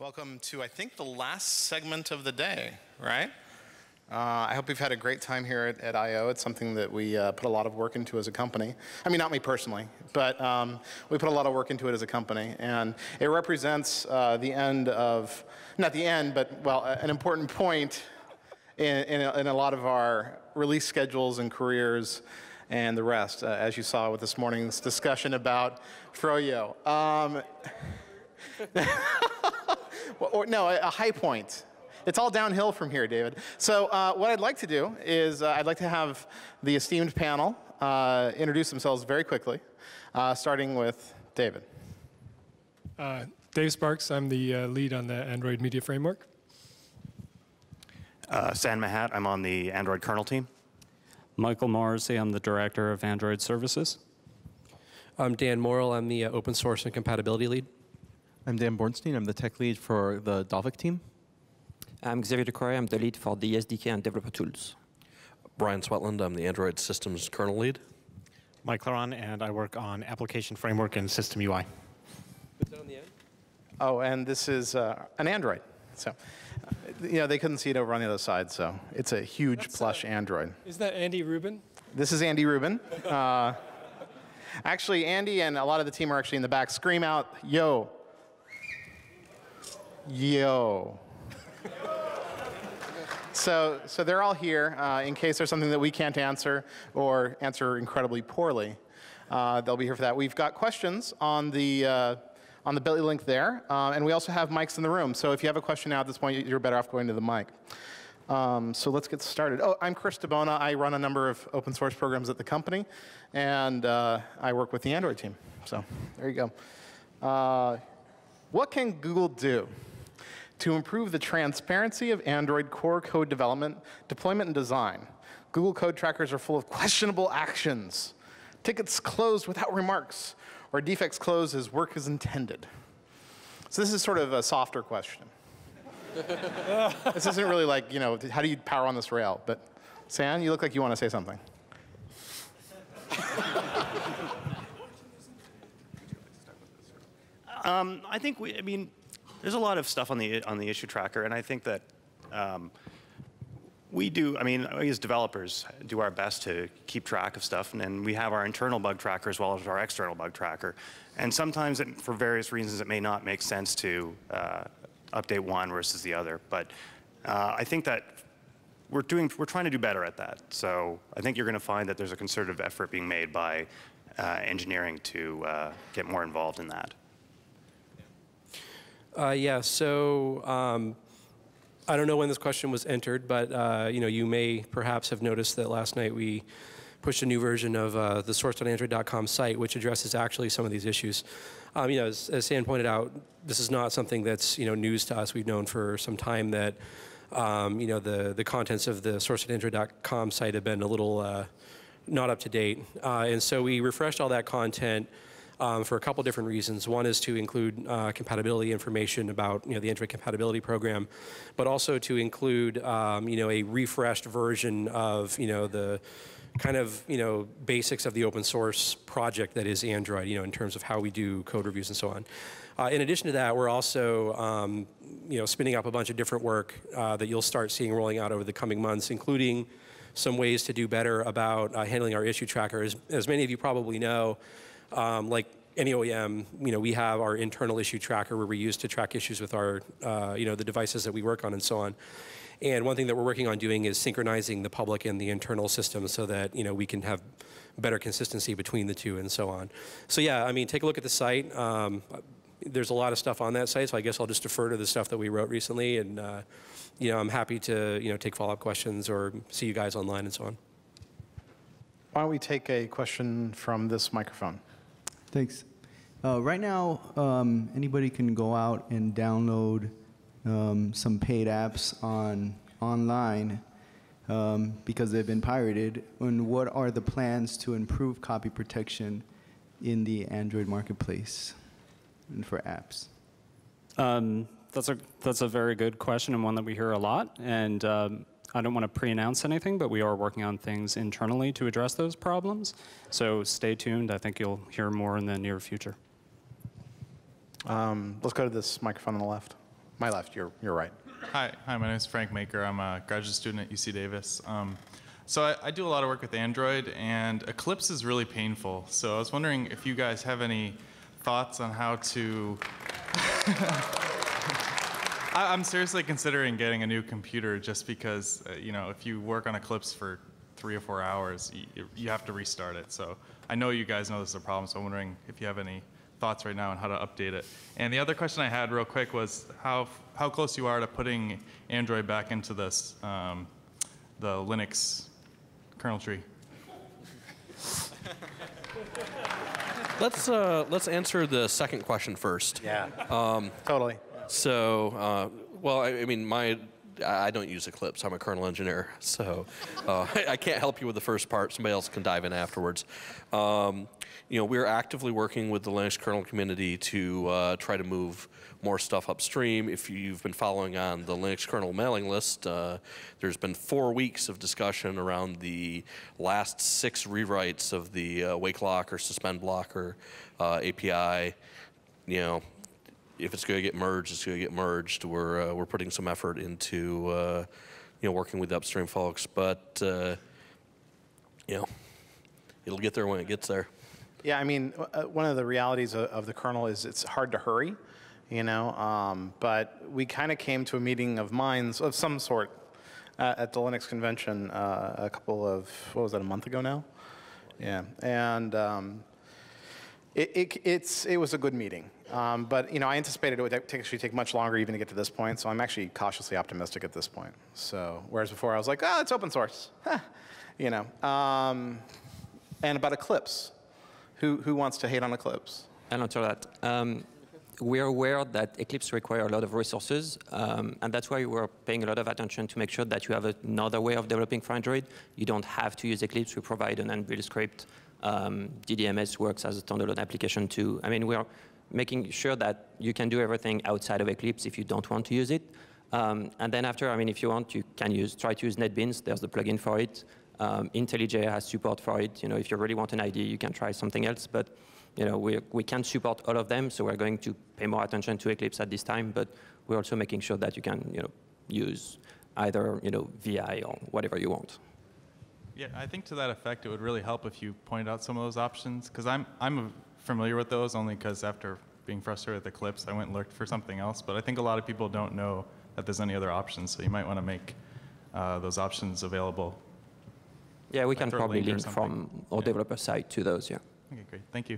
Welcome to, I think, the last segment of the day, right? I hope you've had a great time here at I/O. It's something that we put a lot of work into as a company. I mean, not me personally, but we put a lot of work into it as a company. And it represents the end of, not the end, but, well, an important point in a lot of our release schedules and careers and the rest, as you saw with this morning's discussion about Froyo. No, a high point. It's all downhill from here, David. So what I'd like to do is I'd like to have the esteemed panel introduce themselves very quickly, starting with David. Dave Sparks, I'm the lead on the Android Media Framework. San Mahat, I'm on the Android kernel team. Michael Morrissey, I'm the Director of Android Services. I'm Dan Morrill, I'm the Open Source and Compatibility Lead. I'm Dan Bornstein, I'm the tech lead for the Dalvik team. I'm Xavier DeCroix, I'm the lead for the SDK and developer tools. Brian Swetland, I'm the Android systems kernel lead. Mike Laron, and I work on application framework and system UI. Put that on the end. Oh, and this is an Android. So, you know, they couldn't see it over on the other side, so it's a huge plush Android. Is that Andy Rubin? This is Andy Rubin. Actually, Andy and a lot of the team are actually in the back. Scream out, yo. Yo. So they're all here in case there's something that we can't answer or answer incredibly poorly. They'll be here for that. We've got questions on the Bitly link there, and we also have mics in the room. So if you have a question now at this point, you're better off going to the mic. So let's get started. Oh, I'm Chris DiBona. I run a number of open source programs at the company, and I work with the Android team. So there you go. What can Google do to improve the transparency of Android core code development, deployment, and design? Google code trackers are full of questionable actions, tickets closed without remarks, or defects closed as work is intended. So this is sort of a softer question. This isn't really like, you know, how do you power on this rail? But San, you look like you want to say something. I think I mean, there's a lot of stuff on the issue tracker, and I think that we as developers, do our best to keep track of stuff, and we have our internal bug tracker as well as our external bug tracker. And sometimes, for various reasons, it may not make sense to update one versus the other. But I think that we're trying to do better at that. So I think you're going to find that there's a concerted effort being made by engineering to get more involved in that. Yeah, so I don't know when this question was entered, but you know, you may perhaps have noticed that last night we pushed a new version of the source.android.com site, which addresses actually some of these issues. You know, as San pointed out, this is not something that's, you know, news to us. We've known for some time that you know, the contents of the source.android.com site have been a little not up to date, and so we refreshed all that content. For a couple different reasons. One is to include compatibility information about, you know, the Android compatibility program, but also to include you know, a refreshed version of, you know, the kind of, you know, basics of the open source project that is Android, you know, in terms of how we do code reviews and so on. In addition to that, we're also you know, spinning up a bunch of different work that you'll start seeing rolling out over the coming months, including some ways to do better about handling our issue tracker. As many of you probably know, like any OEM, you know, we have our internal issue tracker where we use to track issues with our, you know, the devices that we work on and so on. And one thing that we're working on doing is synchronizing the public and the internal systems so that, you know, we can have better consistency between the two and so on. So yeah, I mean, take a look at the site. There's a lot of stuff on that site, so I guess I'll just defer to the stuff that we wrote recently, and you know, I'm happy to, you know, take follow-up questions or see you guys online and so on. Why don't we take a question from this microphone? Thanks. Right now, anybody can go out and download some paid apps online because they've been pirated. And what are the plans to improve copy protection in the Android marketplace and for apps? That's a very good question and one that we hear a lot. And I don't want to pre-announce anything, but we are working on things internally to address those problems. So stay tuned. I think you'll hear more in the near future. Let's go to this microphone on the left. my left, you're right. Hi, my name is Frank Maker. I'm a graduate student at UC Davis. So I do a lot of work with Android, and Eclipse is really painful. So I was wondering if you guys have any thoughts on how to... I'm seriously considering getting a new computer just because, if you work on Eclipse for 3 or 4 hours, you have to restart it. So I know you guys know this is a problem, so I'm wondering if you have any thoughts right now on how to update it. And the other question I had real quick was how close you are to putting Android back into this, the Linux kernel tree. Let's answer the second question first. Yeah, totally. So, well, I mean, I don't use Eclipse. I'm a kernel engineer, so I can't help you with the first part. Somebody else can dive in afterwards. We're actively working with the Linux kernel community to try to move more stuff upstream. If you've been following on the Linux kernel mailing list, there's been 4 weeks of discussion around the last 6 rewrites of the wake lock or suspend blocker API. If it's going to get merged, it's going to get merged. We're putting some effort into working with the upstream folks, but it'll get there when it gets there. Yeah, I mean, one of the realities of the kernel is it's hard to hurry, but we kind of came to a meeting of minds of some sort at the Linux convention a month ago now? Yeah, and it was a good meeting. But I anticipated it would actually take much longer even to get to this point, so I'm actually cautiously optimistic at this point. So whereas before I was like, oh, it's open source, And about Eclipse, who wants to hate on Eclipse? I'll answer that. We're aware that Eclipse requires a lot of resources, and that's why we're paying a lot of attention to make sure that you have another way of developing for Android. You don't have to use Eclipse. We provide an unbuilt script. DDMS works as a standalone application too. I mean, we're making sure that you can do everything outside of Eclipse if you don't want to use it. And then after, if you want, you can try to use NetBeans. There's the plugin for it. IntelliJ has support for it. If you really want an IDE, you can try something else. But we can't support all of them, so we're going to pay more attention to Eclipse at this time. But we're also making sure that you can use either VI or whatever you want. Yeah, I think to that effect, it would really help if you pointed out some of those options, because I'm familiar with those only because after being frustrated with Eclipse, I went and looked for something else. But I think a lot of people don't know that there's any other options, so you might want to make those options available. Yeah, we can probably link from our developer side to those, yeah. Okay, great. Thank you.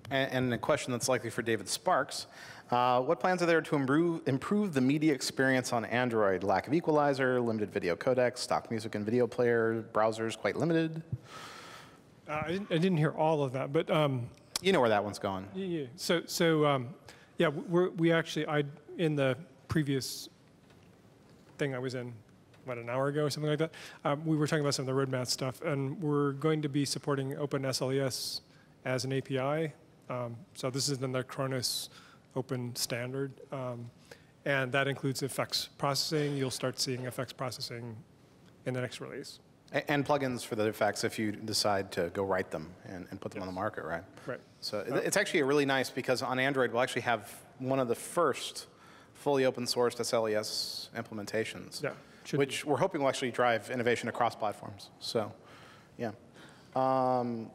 And a question that's likely for David Sparks. What plans are there to improve the media experience on Android? Lack of equalizer, limited video codecs, stock music and video player, browsers quite limited? I didn't hear all of that, but... you know where that one's going. Yeah. Yeah, we actually, in the previous thing I was in, an hour ago or something like that, we were talking about some of the roadmap stuff, and we're going to be supporting OpenSLES as an API. So this is in the Cronus open standard, and that includes effects processing. You'll start seeing effects processing in the next release. And plugins for the effects if you decide to go write them and put them on the market, right? Right. So it's actually really nice because on Android we'll actually have one of the first fully open sourced SLES implementations. Yeah. Which we're hoping will actually drive innovation across platforms. So, yeah.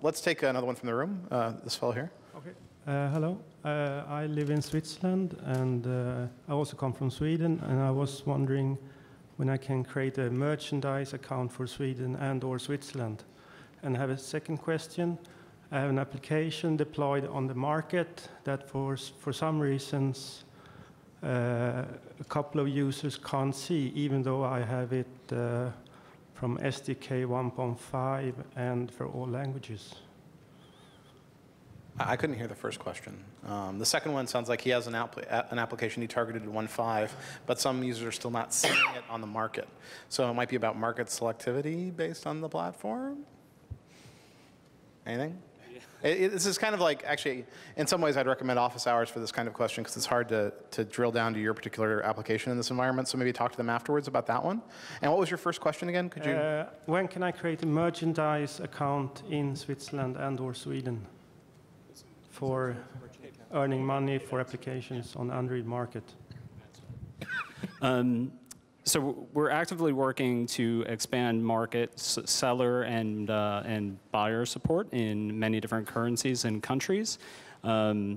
Let's take another one from the room. This fellow here. Okay. Hello. I live in Switzerland, and I also come from Sweden. And I was wondering when I can create a merchandise account for Sweden and/or Switzerland. And I have a second question. I have an application deployed on the market that, for some reasons, a couple of users can't see, even though I have it from SDK 1.5 and for all languages. I couldn't hear the first question. The second one sounds like he has an application he targeted at 1.5, but some users are still not seeing it on the market. So it might be about market selectivity based on the platform? Anything? This is kind of like, actually, in some ways I'd recommend office hours for this kind of question because it's hard to drill down to your particular application in this environment, so maybe talk to them afterwards about that one. And what was your first question again? Could you? When can I create a merchandise account in Switzerland and/or Sweden for earning money for applications on Android market? So we're actively working to expand market seller and buyer support in many different currencies and countries. Right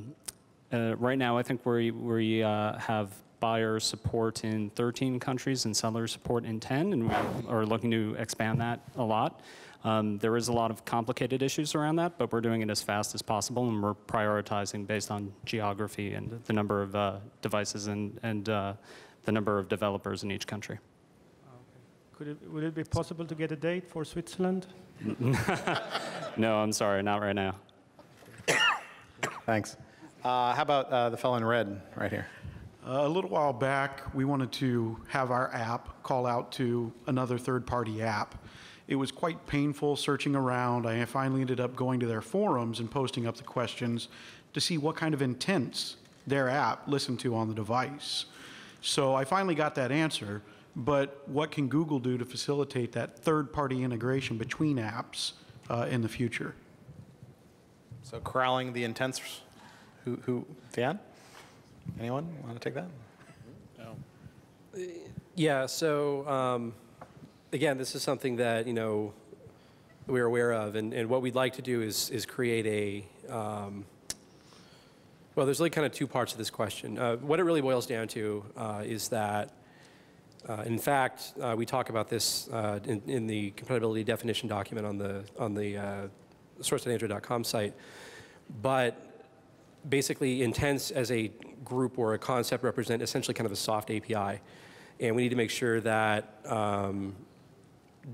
now, I think we have buyer support in 13 countries and seller support in 10, and we are looking to expand that a lot. There is a lot of complicated issues around that, but we're doing it as fast as possible, and we're prioritizing based on geography and the number of devices and the number of developers in each country. Would it be possible to get a date for Switzerland? No, I'm sorry, not right now. Thanks. How about the fellow in red right here? A little while back, we wanted to have our app call out to another third-party app. It was quite painful searching around. I finally ended up going to their forums and posting up the questions to see what kind of intents their app listened to on the device. So I finally got that answer, but what can Google do to facilitate that third-party integration between apps in the future? So corralling the intents. Dan? Anyone want to take that? No. Yeah. So again, this is something that we're aware of, and what we'd like to do is create a. Well, there's really kind of two parts to this question. What it really boils down to is that, in fact, we talk about this in the compatibility definition document on the source.android.com site, but basically intents as a group or a concept represent essentially kind of a soft API. And we need to make sure that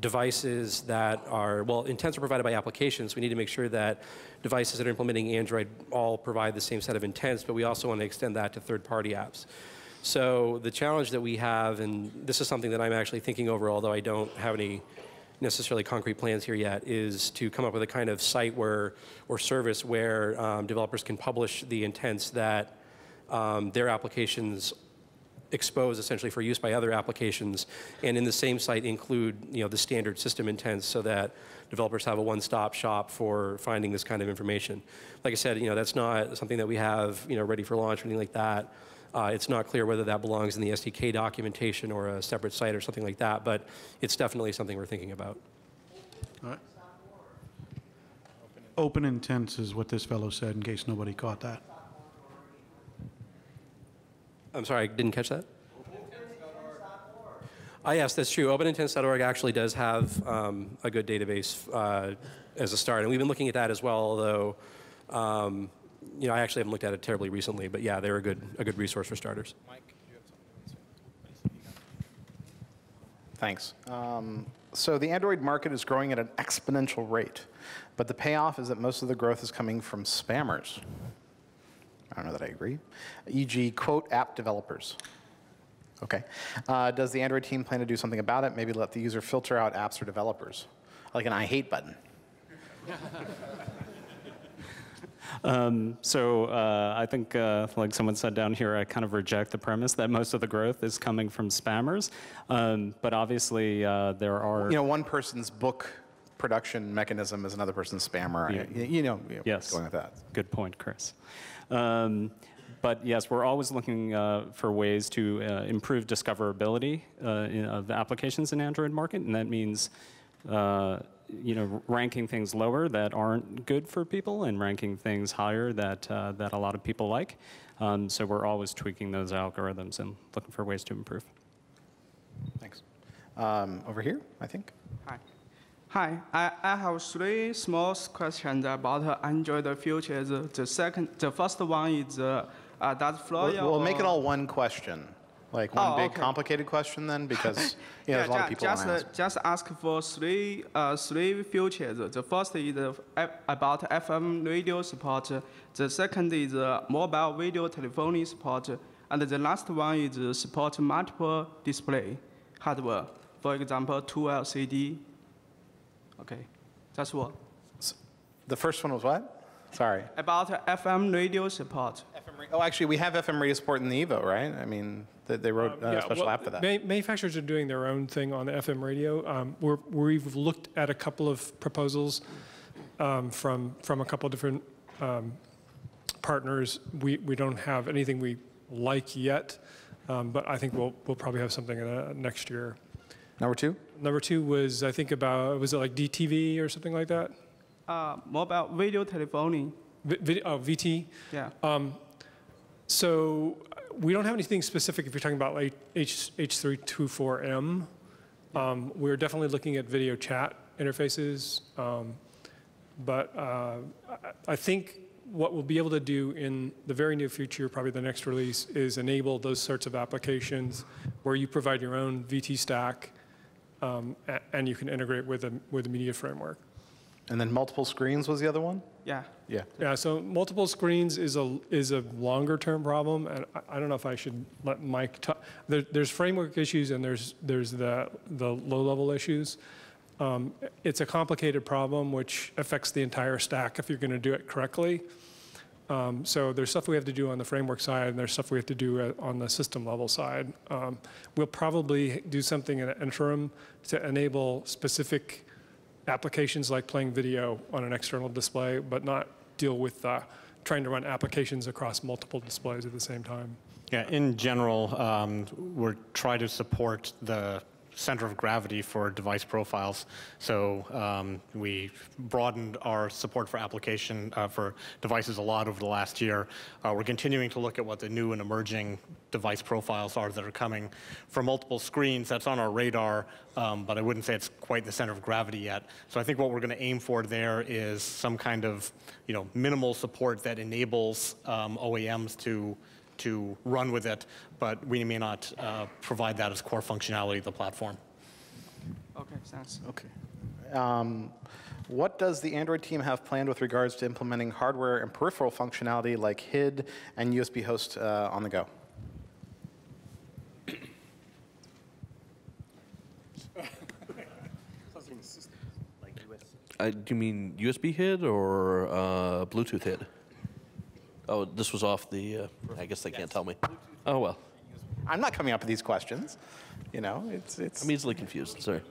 devices that are, well, intents are provided by applications. We need to make sure that devices that are implementing Android all provide the same set of intents, but we also want to extend that to third-party apps. So the challenge that we have, and this is something that I'm actually thinking over, although I don't have any necessarily concrete plans here yet, is to come up with a kind of site or service where developers can publish the intents that their applications expose essentially for use by other applications, and in the same site include the standard system intents so that developers have a one-stop shop for finding this kind of information. Like I said, that's not something that we have ready for launch or anything like that. It's not clear whether that belongs in the SDK documentation or a separate site or something like that, but it's definitely something we're thinking about. All right. Open intents is what this fellow said, in case nobody caught that. I'm sorry, I didn't catch that? Yes, that's true. OpenIntents.org actually does have a good database as a start, and we've been looking at that as well, although I actually haven't looked at it terribly recently, but yeah, they're a good resource for starters. Mike, you have something to say? Thanks. So the Android market is growing at an exponential rate, but the payoff is that most of the growth is coming from spammers. I don't know that I agree. E.g., quote, app developers. Okay. Does the Android team plan to do something about it? Maybe let the user filter out apps or developers, like an I hate button. I think, like someone said down here, I kind of reject the premise that most of the growth is coming from spammers. But obviously, there are... one person's book production mechanism is another person's spammer. Yeah. Yes. Going with that. Good point, Chris. But yes, we're always looking for ways to improve discoverability of applications in Android market, and that means ranking things lower that aren't good for people and ranking things higher that a lot of people like. So we're always tweaking those algorithms and looking for ways to improve. Thanks. Over here, I think. Hi, I have three small questions about Android future. The first one is does Florian... We'll make it all one question. Like one big complicated question then, because there's a lot of people want to ask. Just ask for three features. The first is about FM radio support. The second is mobile video telephony support. And the last one is support multiple display hardware. For example, 2 LCD. Okay, that's what. The first one was what? Sorry. About FM radio support. Actually, we have FM radio support in the Evo, right? I mean, they wrote a special app for that. Manufacturers are doing their own thing on FM radio. We've looked at a couple of proposals from a couple of different partners. We don't have anything we like yet. But I think we'll probably have something next year. Number 2? Number 2 was, I think, was it like DTV or something like that? Mobile video telephony. VT? Yeah. So we don't have anything specific if you're talking about like H324M. We're definitely looking at video chat interfaces. But I think what we'll be able to do in the very near future, probably the next release, is enable those sorts of applications where you provide your own VT stack and you can integrate with a media framework. And then multiple screens was the other one? Yeah. Yeah, so multiple screens is a longer term problem, and I don't know if I should let Mike talk. There's framework issues and there's the low level issues. It's a complicated problem which affects the entire stack if you're going to do it correctly. So there's stuff we have to do on the framework side, and there's stuff we have to do on the system level side. We'll probably do something in an interim to enable specific applications like playing video on an external display, but not deal with trying to run applications across multiple displays at the same time. Yeah, in general, we're trying to support the center of gravity for device profiles. So we broadened our support for application for devices a lot over the last year. We're continuing to look at what the new and emerging device profiles are that are coming from multiple screens. That's on our radar, but I wouldn't say it's quite the center of gravity yet. So I think what we're going to aim for there is some kind of minimal support that enables OEMs to run with it, but we may not provide that as core functionality of the platform. Okay, thanks. Okay. What does the Android team have planned with regards to implementing hardware and peripheral functionality like HID and USB host on the go? Do you mean USB HID or Bluetooth HID? Oh, this was off the, I guess they can't tell me. Oh, well. I'm not coming up with these questions. It's I'm easily confused, sorry.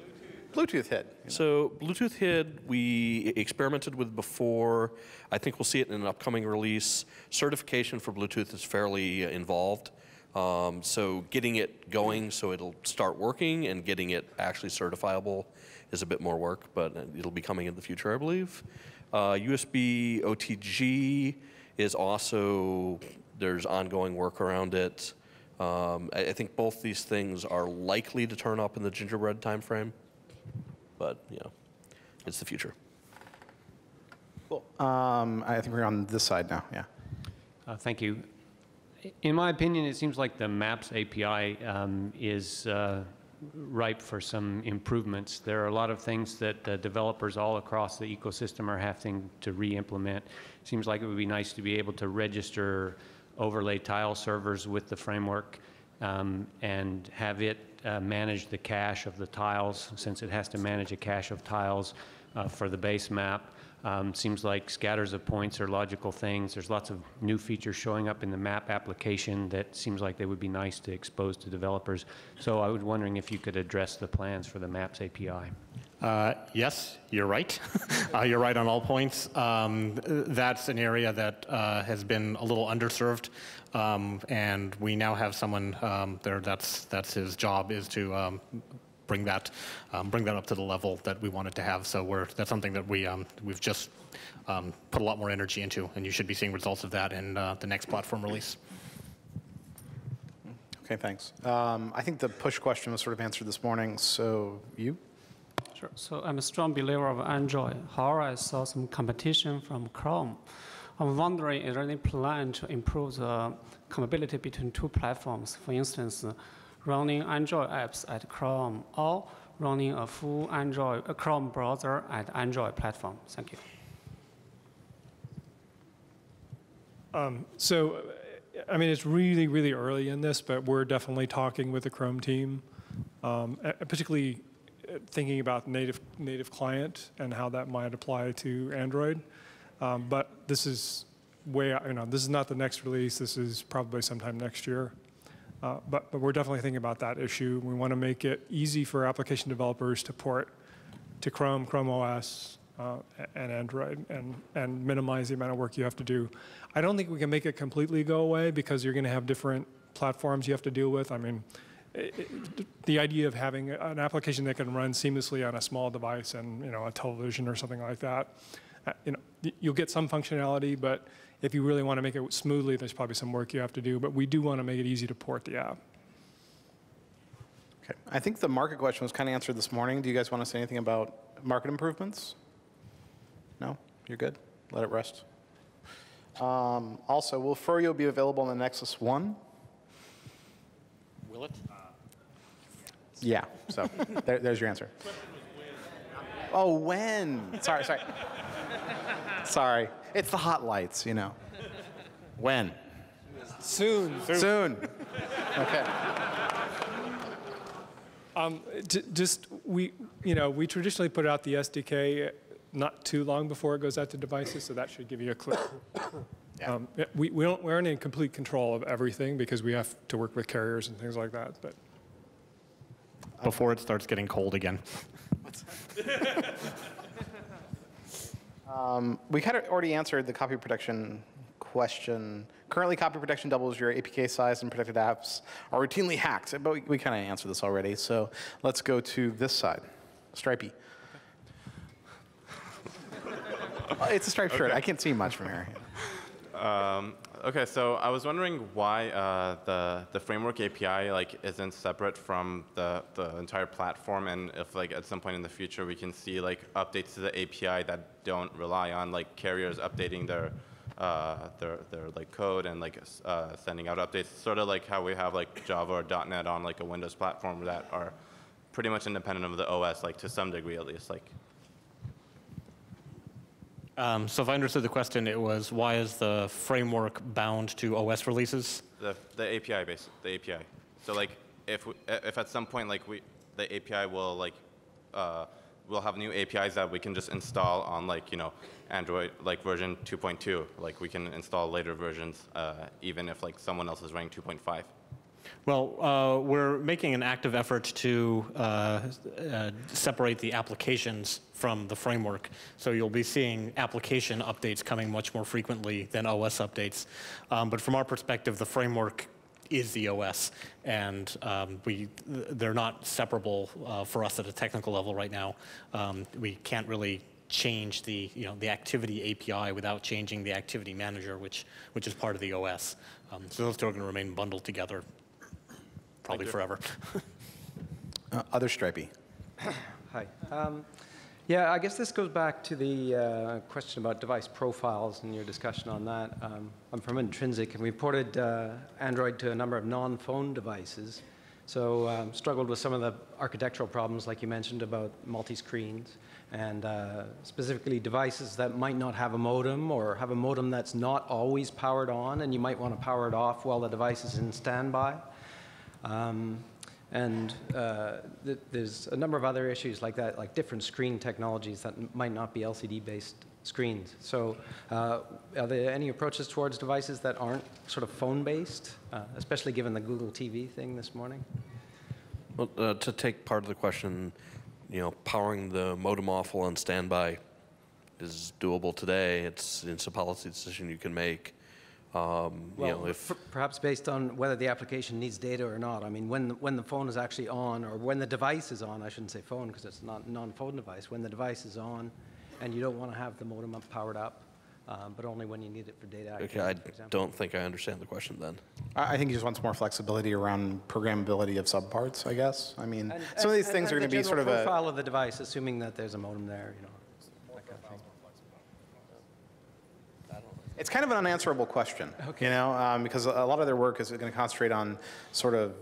Bluetooth HID. So Bluetooth HID, we experimented with before. I think we'll see it in an upcoming release. Certification for Bluetooth is fairly involved. So getting it going so it'll start working and getting it actually certifiable is a bit more work, but it'll be coming in the future, I believe. USB OTG is also, there's ongoing work around it. I think both these things are likely to turn up in the Gingerbread timeframe, but it's the future. Cool. I think we're on this side now, yeah. Thank you. In my opinion, it seems like the Maps API is ripe for some improvements. There are a lot of things that developers all across the ecosystem are having to re-implement. It seems like it would be nice to be able to register overlay tile servers with the framework and have it manage the cache of the tiles, since it has to manage a cache of tiles for the base map. Seems like scatters of points are logical things. There's lots of new features showing up in the map application that seems like they would be nice to expose to developers. So I was wondering if you could address the plans for the Maps API. Yes, you're right. You're right on all points. That's an area that has been a little underserved, and we now have someone there. That's his job, is to bring that up to the level that we want it to have. So that's something that we've just put a lot more energy into, and you should be seeing results of that in the next platform release. Okay, thanks. I think the push question was sort of answered this morning. So you? Sure. So I'm a strong believer of Android. However, I saw some competition from Chrome. I'm wondering, is there any plan to improve the compatibility between two platforms? For instance, running Android apps at Chrome or running a full Chrome browser at Android platform? Thank you. So, I mean, it's really, really early in this, but we're definitely talking with the Chrome team, particularly thinking about native client and how that might apply to Android. But this is this is not the next release. This is probably sometime next year. But we're definitely thinking about that issue. We want to make it easy for application developers to port to Chrome, Chrome OS, and Android, and minimize the amount of work you have to do. I don't think we can make it completely go away, because you're going to have different platforms you have to deal with. I mean, the idea of having an application that can run seamlessly on a small device and a television or something like that, you'll get some functionality, but if you really want to make it smoothly, there's probably some work you have to do. But we do want to make it easy to port the app. Okay. I think the market question was kind of answered this morning. Do you guys want to say anything about market improvements? No? You're good? Let it rest. Also, will Froyo be available on the Nexus 1? Will it? Yeah, so there's your answer. Oh, when? Sorry. Sorry. It's the hot lights, When? Soon. Okay. We traditionally put out the SDK not too long before it goes out to devices, so that should give you a clue. Yeah. We aren't in complete control of everything because we have to work with carriers and things like that. But before it starts getting cold again. We kind of already answered the copy protection question. Currently, copy protection doubles your APK size, and protected apps are routinely hacked. But we kind of answered this already. So let's go to this side. Stripey. It's a striped shirt. I can't see much from here. Okay, so I was wondering why the framework API isn't separate from the entire platform, and if at some point in the future we can see updates to the API that don't rely on carriers updating their code and sending out updates, sort of like how we have Java or .NET on a Windows platform that are pretty much independent of the OS, to some degree at least. So if I understood the question, it was why is the framework bound to OS releases? The API the API. So if at some point the API will we'll have new APIs that we can just install on Android version 2.2. We can install later versions even if someone else is running 2.5. Well, we're making an active effort to separate the applications from the framework. So you'll be seeing application updates coming much more frequently than OS updates. But from our perspective, the framework is the OS, and they're not separable for us at a technical level right now. We can't really change the activity API without changing the activity manager, which is part of the OS. So those two are going to remain bundled together. Probably forever. Other Stripey. Hi. Yeah, I guess this goes back to the question about device profiles and your discussion on that. I'm from Intrinsic, and we ported Android to a number of non-phone devices. So struggled with some of the architectural problems, like you mentioned, about multi-screens, and specifically devices that might not have a modem or have a modem that's not always powered on, and you might want to power it off while the device is in standby. There's a number of other issues like that, like different screen technologies that might not be LCD-based screens. So are there any approaches towards devices that aren't sort of phone-based, especially given the Google TV thing this morning? Well, to take part of the question, powering the modem off while on standby is doable today. It's a policy decision you can make. Perhaps based on whether the application needs data or not. I mean, when the phone is actually on, or when the device is on, I shouldn't say phone because it's not a non-phone device, when the device is on and you don't want to have the modem powered up, but only when you need it for data activity, okay, I don't think I understand the question then. I think he just wants more flexibility around programmability of subparts, I guess. I mean, some of these things are going to be sort of a profile of the device, assuming that there's a modem there, that kind of thing. It's kind of an unanswerable question, because a lot of their work is going to concentrate on sort of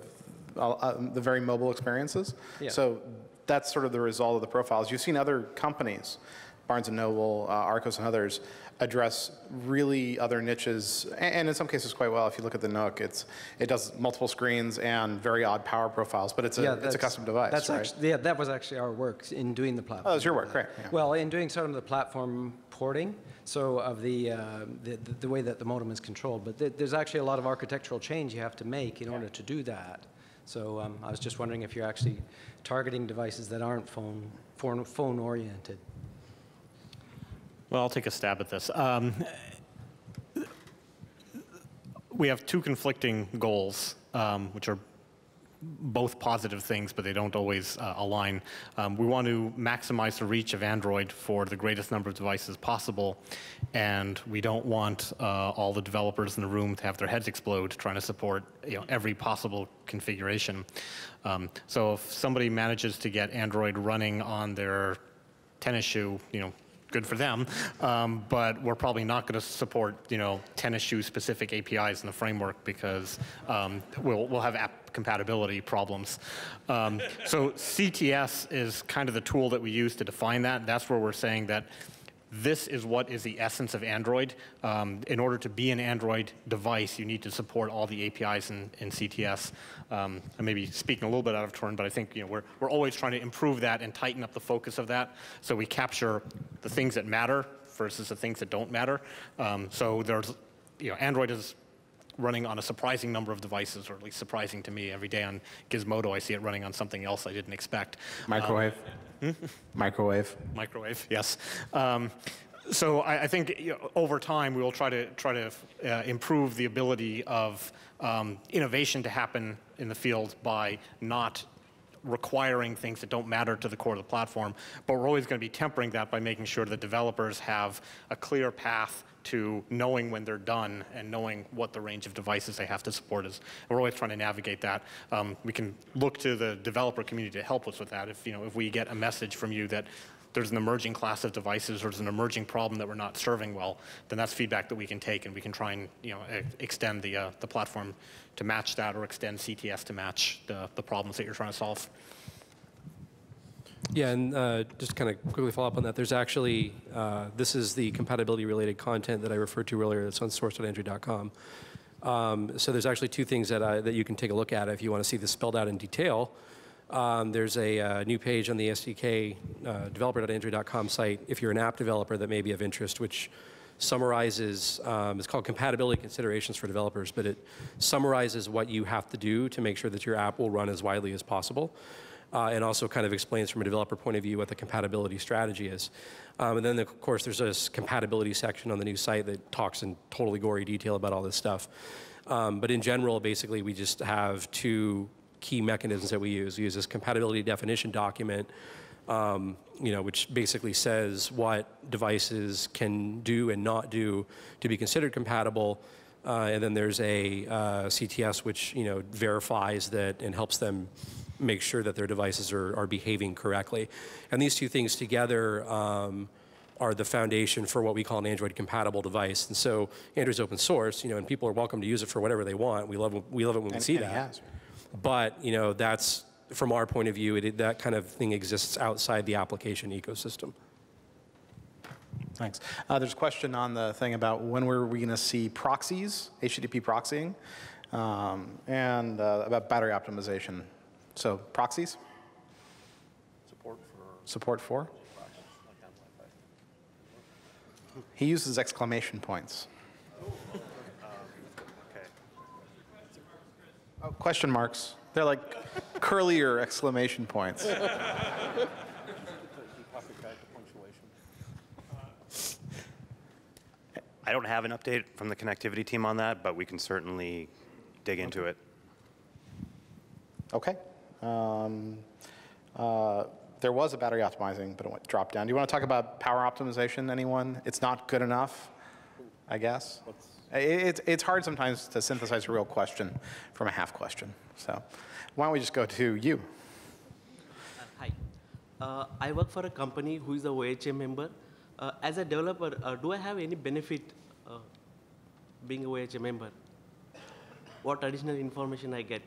the very mobile experiences. Yeah. So that's sort of the result of the profiles. You've seen other companies, Barnes & Noble, Arcos, and others, address really other niches, and in some cases quite well. If you look at the Nook, it does multiple screens and very odd power profiles, but it's a custom device, that's right? Actually, that was actually our work in doing the platform. Oh, that was your work, right. Yeah. Well, in doing sort of the platform porting, so of the way that the modem is controlled, but there's actually a lot of architectural change you have to make in order to do that. So I was just wondering if you're actually targeting devices that aren't phone-oriented. Well, I'll take a stab at this. We have two conflicting goals which are both positive things, but they don't always align. We want to maximize the reach of Android for the greatest number of devices possible, and we don't want all the developers in the room to have their heads explode trying to support every possible configuration. So if somebody manages to get Android running on their tennis shoe, good for them, but we're probably not going to support, tennis shoe specific APIs in the framework because we'll have app compatibility problems. So CTS is kind of the tool that we use to define that. That's where we're saying that this is what is the essence of Android. In order to be an Android device, you need to support all the APIs in CTS. I may be speaking a little bit out of turn, but I think we're always trying to improve that and tighten up the focus of that, so we capture the things that matter versus the things that don't matter. So there's, Android is running on a surprising number of devices, or at least surprising to me. Every day on Gizmodo, I see it running on something else I didn't expect. Microwave. Microwave. Microwave, yes. So I think over time we will try to improve the ability of innovation to happen in the field by not requiring things that don't matter to the core of the platform, but we're always going to be tempering that by making sure that developers have a clear path to knowing when they're done and knowing what the range of devices they have to support is. And we're always trying to navigate that. We can look to the developer community to help us with that. If we get a message from you that there's an emerging class of devices or there's an emerging problem that we're not serving well, then that's feedback that we can take, and we can try and extend the platform to match that, or extend CTS to match the problems that you're trying to solve. Yeah, and just kind of quickly follow up on that, there's actually, this is the compatibility-related content that I referred to earlier that's on source.android.com. So there's actually two things that you can take a look at if you want to see this spelled out in detail. There's a new page on the SDK developer.android.com site if you're an app developer that may be of interest, which summarizes, it's called Compatibility Considerations for Developers, but it summarizes what you have to do to make sure that your app will run as widely as possible. And also kind of explains from a developer point of view what the compatibility strategy is. And then, of course, there's this compatibility section on the new site that talks in totally gory detail about all this stuff. But in general, basically, we just have two key mechanisms that we use. We use this compatibility definition document, which basically says what devices can do and not do to be considered compatible. And then there's a CTS which verifies that and helps them make sure that their devices are behaving correctly. And these two things together are the foundation for what we call an Android compatible device. And so Android's open source, and people are welcome to use it for whatever they want. We love it when we see that. But that's, from our point of view, that kind of thing exists outside the application ecosystem. Thanks. There's a question on the thing about when were we going to see proxies, HTTP proxying, and about battery optimization. So proxies? Support for? He uses exclamation points. Oh, question marks. They're like curlier exclamation points. I don't have an update from the connectivity team on that, but we can certainly dig into it. Okay. There was a battery optimizing, but it dropped down. Do you want to talk about power optimization, anyone? It's not good enough, I guess. It's hard sometimes to synthesize a real question from a half question. So why don't we just go to you? Hi. I work for a company who is a OHA member. As a developer, do I have any benefit being a OHA member? What additional information I get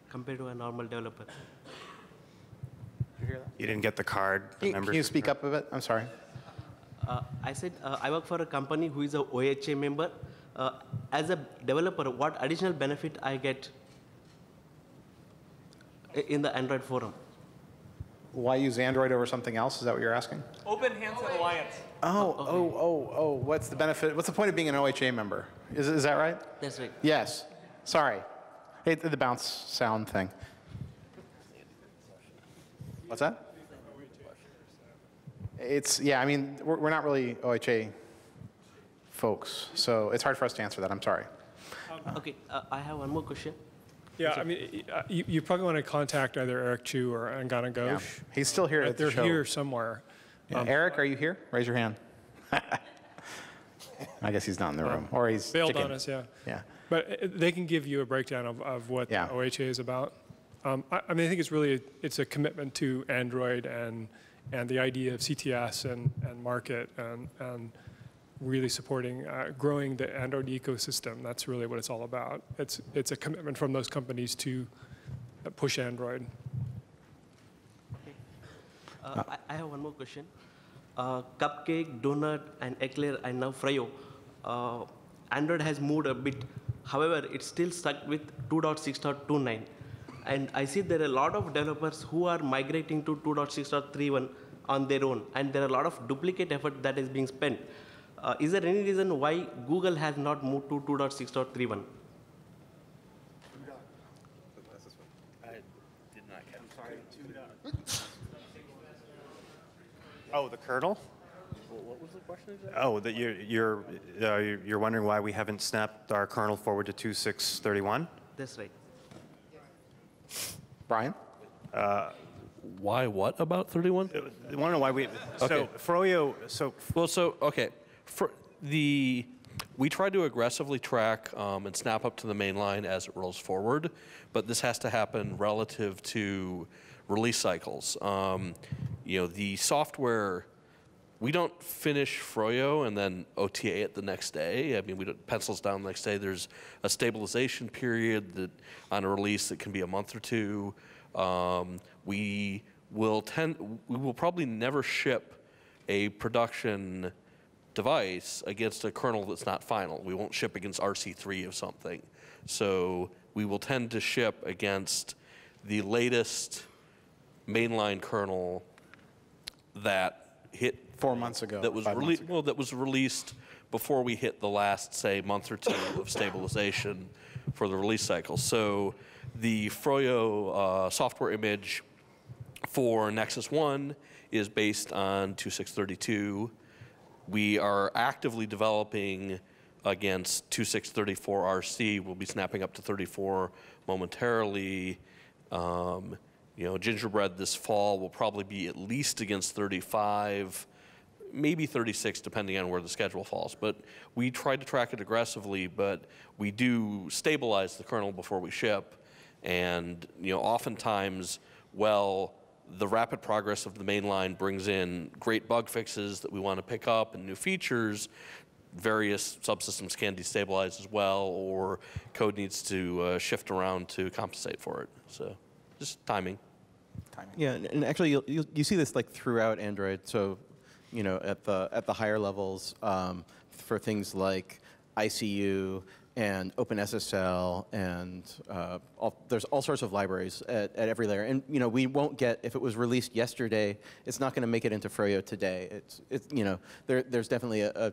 compared to a normal developer? Did you hear that? You didn't get the card. Can you speak up a bit? I'm sorry. I said I work for a company who is a OHA member. As a developer, what additional benefit I get in the Android forum? Why use Android over something else? Is that what you're asking? Open Handset Alliance. Oh, what's the benefit? What's the point of being an OHA member? Is that right? That's right. Yes. Sorry. Hey, the bounce sound thing. What's that? Yeah, I mean, we're not really OHA folks, so it's hard for us to answer that. I'm sorry. Okay, I have one more question. Yeah, I mean, you probably want to contact either Eric Chu or Angana Ghosh. Yeah. He's still here at the show. They're here somewhere. Yeah. Eric, are you here? Raise your hand. I guess he's not in the room. Or he's bailed on us, yeah. Yeah. But they can give you a breakdown of what OHA is about. I mean, I think it's a commitment to Android and the idea of CTS and market and really supporting, growing the Android ecosystem. That's really what it's all about. It's a commitment from those companies to push Android. I have one more question. Cupcake, Donut, and Eclair, and now Fryo. Android has moved a bit. However, it's still stuck with 2.6.29. And I see there are a lot of developers who are migrating to 2.6.31 on their own. And there are a lot of duplicate effort that is being spent. Is there any reason why Google has not moved to 2.6.31? Oh, the kernel? What was the question exactly? Oh, that you're wondering why we haven't snapped our kernel forward to 2.6.31? That's right. Brian? Why what about 31? I want to know why we... Okay. So, Froyo... Okay. We try to aggressively track and snap up to the main line as it rolls forward, but this has to happen relative to release cycles. The software, we don't finish Froyo and then OTA it the next day. I mean, we don't pencils down the next day. There's a stabilization period that on a release that can be a month or two. We will probably never ship a production device against a kernel that's not final. We won't ship against RC3 of something. So we will tend to ship against the latest mainline kernel that hit 4 months ago. That was that was released before we hit the last, say, month or two of stabilization for the release cycle. So the Froyo software image for Nexus 1 is based on 2632. We are actively developing against 2634 RC. We'll be snapping up to 34 momentarily. Gingerbread this fall will probably be at least against 35, maybe 36, depending on where the schedule falls. But we try to track it aggressively, but we do stabilize the kernel before we ship. And oftentimes, the rapid progress of the main line brings in great bug fixes that we want to pick up and new features. Various subsystems can destabilize as well, or code needs to shift around to compensate for it. So just timing. Yeah, and actually you see this like throughout Android. So, at the higher levels for things like ICU and OpenSSL and there's all sorts of libraries at every layer. And we won't get, if it was released yesterday, it's not going to make it into Froyo today. There's definitely a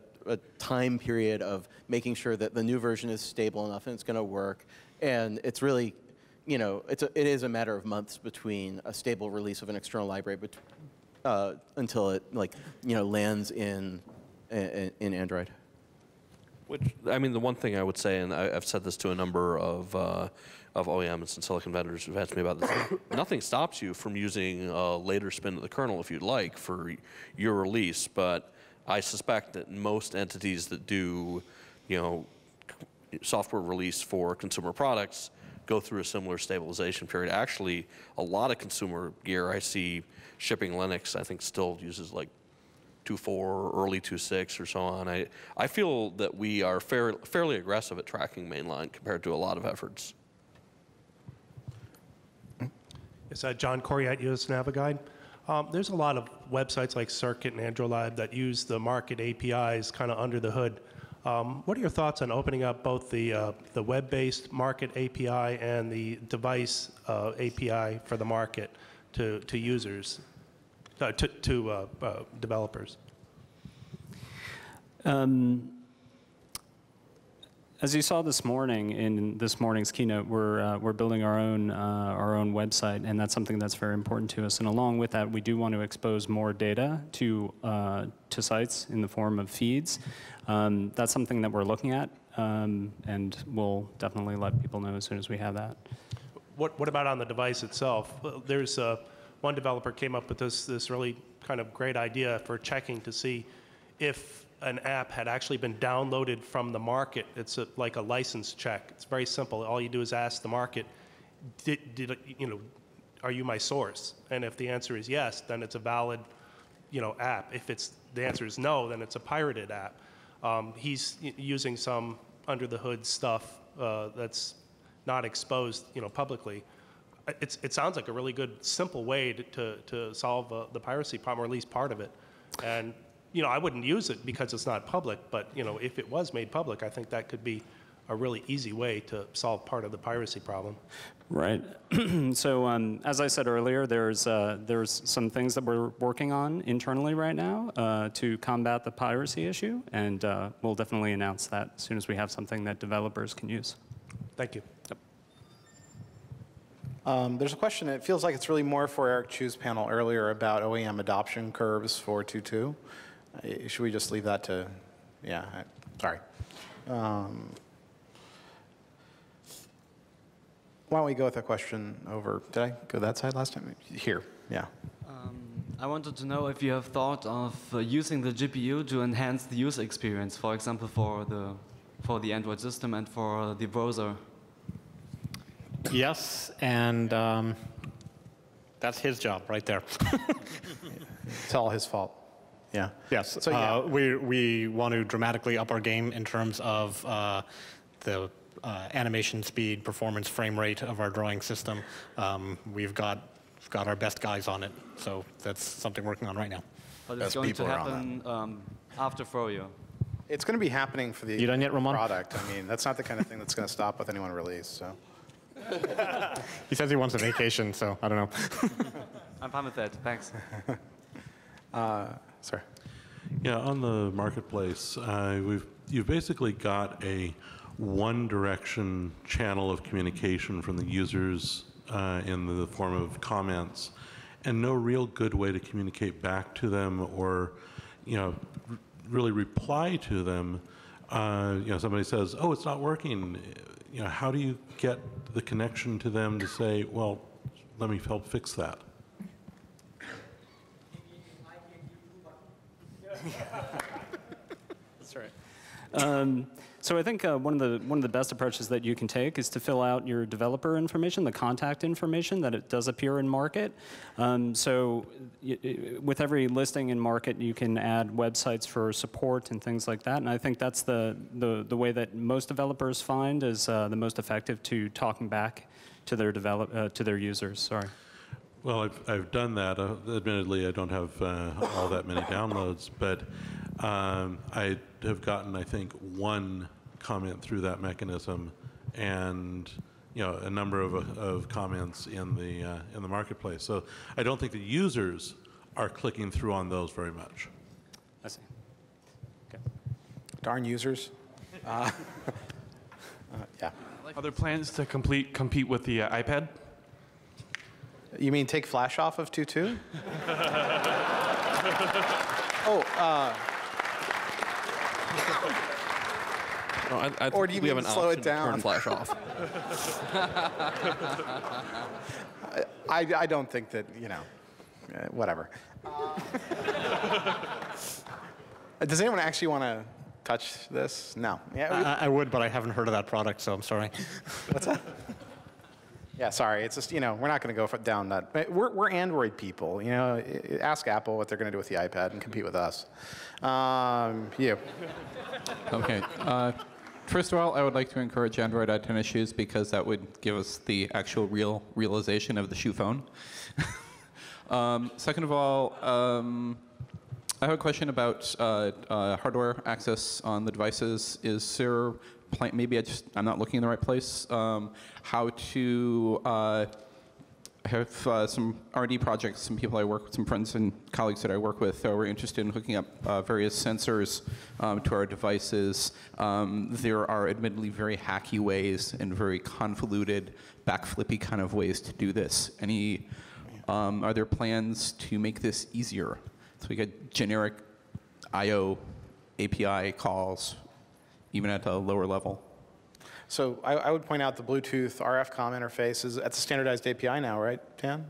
time period of making sure that the new version is stable enough and it's going to work. And it's really, it is a matter of months between a stable release of an external library until it lands in Android. The one thing I would say, and I've said this to a number of OEMs and silicon vendors who've asked me about this, nothing stops you from using a later spin of the kernel if you'd like for your release, but I suspect that most entities that do, software release for consumer products go through a similar stabilization period. Actually, a lot of consumer gear I see shipping Linux, I think still uses like 2.4, early 2.6 or so on. I feel that we are fairly aggressive at tracking mainline compared to a lot of efforts. Yes, John Corey at US Naviguide. There's a lot of websites like Circuit and AndroLab that use the market APIs kind of under the hood. What are your thoughts on opening up both the web-based market API and the device API for the market to users, to developers? As you saw this morning in this morning's keynote, we're building our own website, and that's something that's very important to us. And along with that, we do want to expose more data to sites in the form of feeds. That's something that we're looking at, and we'll definitely let people know as soon as we have that. what about on the device itself? There's one developer came up with this really kind of great idea for checking to see if an app had actually been downloaded from the market. It's like a license check. It's very simple. All you do is ask the market, are you my source? And if the answer is yes, then it's a valid, app. If the answer is no, then it's a pirated app. He's using some under the hood stuff that's not exposed, publicly. It sounds like a really good, simple way to solve the piracy problem, or at least part of it. And I wouldn't use it because it's not public, but if it was made public, I think that could be a really easy way to solve part of the piracy problem. Right. So as I said earlier, there's some things that we're working on internally right now to combat the piracy issue, and we'll definitely announce that as soon as we have something that developers can use. Thank you. Yep. There's a question, it feels like it's really more for Eric Chu's panel earlier about OEM adoption curves for 2.2. Should we just leave that to, sorry. Why don't we go with a question over, did I go that side last time? Here, yeah. I wanted to know if you have thought of using the GPU to enhance the user experience, for example, for the Android system and for the browser. Yes, and that's his job right there. It's all his fault. Yeah. Yes. So, yeah. We want to dramatically up our game in terms of the animation speed, performance, frame rate of our drawing system. We've got our best guys on it, so that's something we're working on right now. But it's going to happen after Froyo. It's going to be happening for the You done yet, Ramon? product. I mean, that's not the kind of thing that's going to stop with any one release. So. He says he wants a vacation, so I don't know. I'm fine with that. Thanks. Sorry. Yeah, on the marketplace, you've basically got a one-direction channel of communication from the users in the form of comments, and no real good way to communicate back to them or, really reply to them. Somebody says, "Oh, it's not working." How do you get the connection to them to say, "Well, let me help fix that"? That's right. So I think one of the best approaches that you can take is to fill out your developer information, the contact information that it does appear in Market. So with every listing in Market, you can add websites for support and things like that. And I think that's the way that most developers find is the most effective to talking back to their users. Sorry. Well, I've done that. Admittedly, I don't have all that many downloads, but I have gotten, I think, one comment through that mechanism, and a number of comments in the marketplace. So I don't think the users are clicking through on those very much. I see. Okay. Darn users. Yeah. Are there plans to compete with the iPad? You mean take Flash off of 2.2? Or do you mean slow it down? Turn Flash off. I don't think that, whatever. Does anyone actually want to touch this? No. Yeah. I would, but I haven't heard of that product, so I'm sorry. What's that? Yeah, sorry. It's just, we're not going to go down that. We're Android people. Ask Apple what they're going to do with the iPad and compete with us. You. Okay. First of all, I would like to encourage Android on tennis shoes because that would give us the actual realization of the shoe phone. Second of all, I have a question about hardware access on the devices. Is there maybe I'm not looking in the right place. How to have some R&D projects, some people I work with, some friends and colleagues that I work with were interested in hooking up various sensors to our devices. There are admittedly very hacky ways and very convoluted, backflippy kind of ways to do this. Are there plans to make this easier? So we get generic I/O API calls, even at a lower level. So I would point out the Bluetooth RF-COM interface is that's a standardized API now, right, Dan?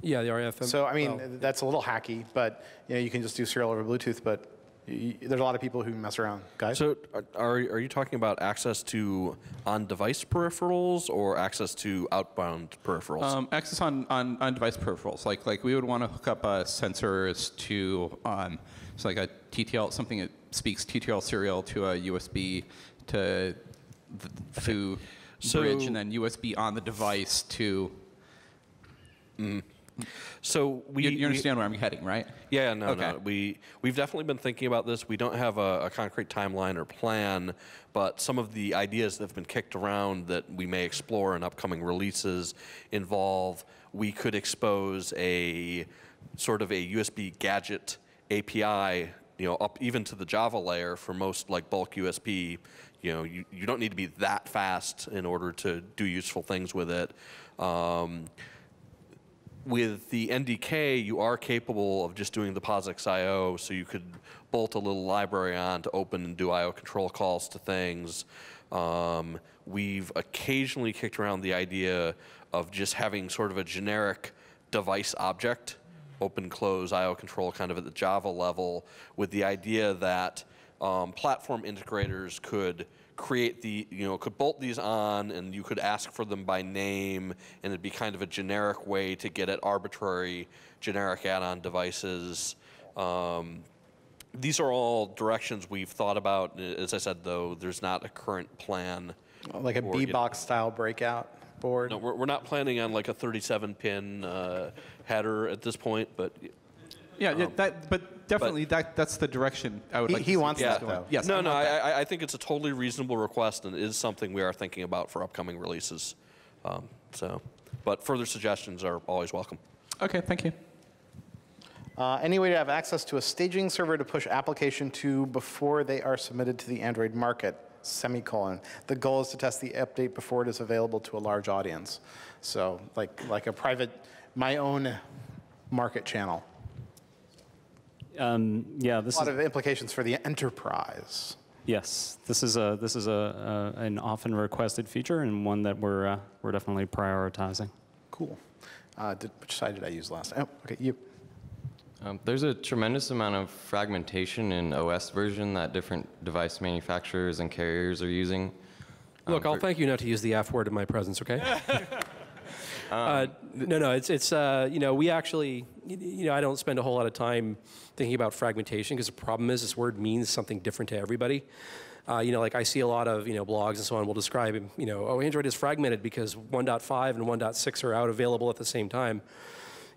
Yeah, the RF. So I mean, that's a little hacky, but you can just do serial over Bluetooth. But there's a lot of people who mess around. Guys? So are you talking about access to on-device peripherals or access to outbound peripherals? Access on device peripherals. Like we would want to hook up sensors to so like a TTL, something that speaks TTL serial to a USB to bridge, and then USB on the device to. So you understand where I'm heading, right? Yeah, no. We've definitely been thinking about this. We don't have a concrete timeline or plan, but some of the ideas that have been kicked around that we may explore in upcoming releases involve we could expose a sort of a USB gadget API, up even to the Java layer for most like bulk USB. You don't need to be that fast in order to do useful things with it. With the NDK, you are capable of just doing the POSIX I/O, so you could bolt a little library on to open and do I/O control calls to things. We've occasionally kicked around the idea of just having sort of a generic device object, open, close, I/O control kind of at the Java level, with the idea that platform integrators could create could bolt these on, and you could ask for them by name, and it'd be kind of a generic way to get at arbitrary generic add-on devices. These are all directions we've thought about. As I said, though, there's not a current plan. Like a B-box style breakout board? No, we're not planning on like a 37-pin header at this point, but. Yeah, but definitely that's the direction I would like to see. He wants that, though. Yes. No, I think it's a totally reasonable request, and it is something we are thinking about for upcoming releases. But further suggestions are always welcome. Okay, thank you. Any way to have access to a staging server to push application to before they are submitted to the Android market, semicolon. The goal is to test the update before it is available to a large audience. So like a private, my own market channel. Yeah, a lot of implications for the enterprise. Yes, this is an often requested feature and one that we're definitely prioritizing. Cool. Which side did I use last? Oh, okay, you. There's a tremendous amount of fragmentation in OS version that different device manufacturers and carriers are using. Look, I'll thank you not to use the F word in my presence, okay? No, it's we actually, I don't spend a whole lot of time thinking about fragmentation because the problem is this word means something different to everybody. Like I see a lot of, blogs and so on will describe, Android is fragmented because 1.5 and 1.6 are out available at the same time.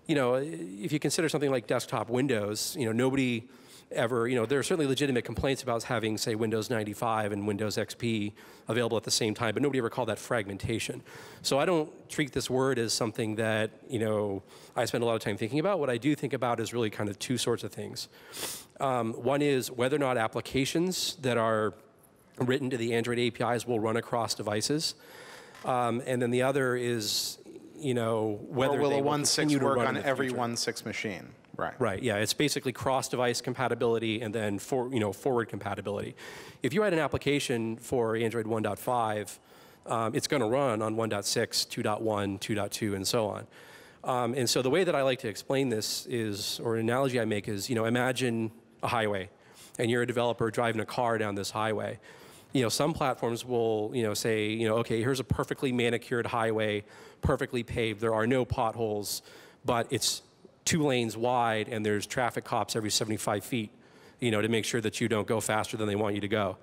If you consider something like desktop Windows, nobody ever, there are certainly legitimate complaints about having, say, Windows 95 and Windows XP available at the same time, but nobody ever called that fragmentation. So I don't treat this word as something that, I spend a lot of time thinking about. What I do think about is really kind of two sorts of things. One is whether or not applications that are written to the Android APIs will run across devices. And then the other is, whether will they a will 1.6 work on every 1.6 machine. Right. Right. Yeah. It's basically cross-device compatibility and then forward compatibility. If you write an application for Android 1.5, it's going to run on 1.6, 2.1, 2.2, and so on. And so the way that I like to explain this is, or an analogy I make is, imagine a highway, and you're a developer driving a car down this highway. Some platforms will, say, okay, here's a perfectly manicured highway, perfectly paved. There are no potholes, but it's 2 lanes wide, and there's traffic cops every 75 feet, to make sure that you don't go faster than they want you to go.